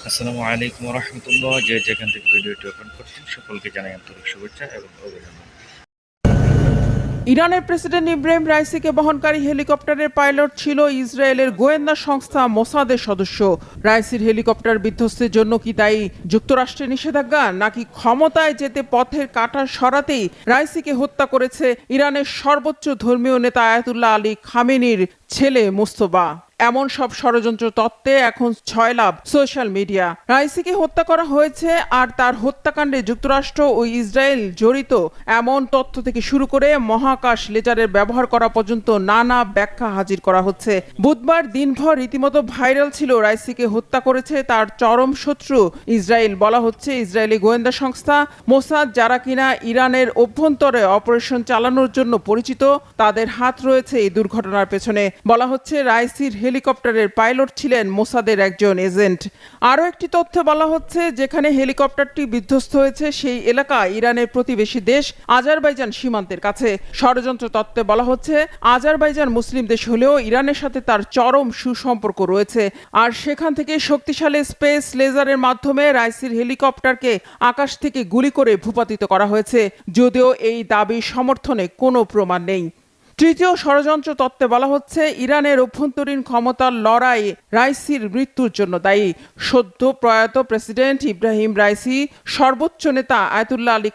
আসসালামু আলাইকুম ওয়া রাহমাতুল্লাহ। যে যেখান থেকে ভিডিওটি ওপেন করছেন সকলকে জানাই আন্তরিক শুভেচ্ছা এবং অভিনন্দন। ইরানের প্রেসিডেন্ট ইব্রাহিম রাইসিকে বহনকারী হেলিকপ্টারের পাইলট ছিল ইসরায়েলের গোয়েন্দা সংস্থা মোসাদের সদস্য। রাইসির হেলিকপ্টার বিধ্বস্তের জন্য কি দায়ী যুক্তরাষ্ট্রের নিষেধাজ্ঞা, নাকি ক্ষমতায় যেতে পথের কাঁটা সরাতেই রাইসিকে হত্যা করেছে ইরানের সর্বোচ্চ ধর্মীয় নেতা আয়াতুল্লাহ আলী খামেনির ছেলে মুস্তফা? এমন সব ষড়যন্ত্র তত্ত্বে এখন ছয়লাভ সোশ্যাল মিডিয়া। রাইসিকে হত্যা করা হয়েছে আর তার হত্যাকাণ্ডে যুক্তরাষ্ট্র ও ইসরায়েল জড়িত এমন তথ্য থেকে শুরু করে মহাকাশ লেজারের ব্যবহার করা পর্যন্ত নানা ব্যাখ্যা হাজির করা হচ্ছে। বুধবার দিনভর রীতিমতো ভাইরাল ছিল রাইসিকে হত্যা করেছে তার চরম শত্রু ইসরায়েল। বলা হচ্ছে ইসরায়েলি গোয়েন্দা সংস্থা মোসাদ, যারা কিনা ইরানের অভ্যন্তরে অপারেশন চালানোর জন্য পরিচিত, তাদের হাত রয়েছে এই দুর্ঘটনার পেছনে। বলা হচ্ছে রাইসির হেলিকপ্টারের পাইলট ছিলেন মোসাদের একজন এজেন্ট। আরও একটি তথ্যে বলা হচ্ছে যেখানে হেলিকপ্টারটি বিধ্বস্ত হয়েছে সেই এলাকা ইরানের প্রতিবেশী দেশ আজারবাইজান সীমান্তের কাছে। ষড়যন্ত্র তত্ত্বে বলা হচ্ছে আজারবাইজান মুসলিম দেশ হলেও ইরানের সাথে তার চরম সুসম্পর্ক রয়েছে, আর সেখান থেকে শক্তিশালী স্পেস লেজারের মাধ্যমে রাইসির হেলিকপ্টারকে আকাশ থেকে গুলি করে ভূপাতিত করা হয়েছে, যদিও এই দাবি সমর্থনে কোনো প্রমাণ নেই। তৃতীয় ষড়যন্ত্র তত্ত্বে বলা হচ্ছে ইরানের অভ্যন্তরীণ ক্ষমতার লড়াই রাইসির মৃত্যুর জন্য দায়ী। সদ্য প্রয়াত প্রেসিডেন্ট ইব্রাহিম রাইসি সর্বোচ্চ নেতা আয়াতুল্লাহ আলী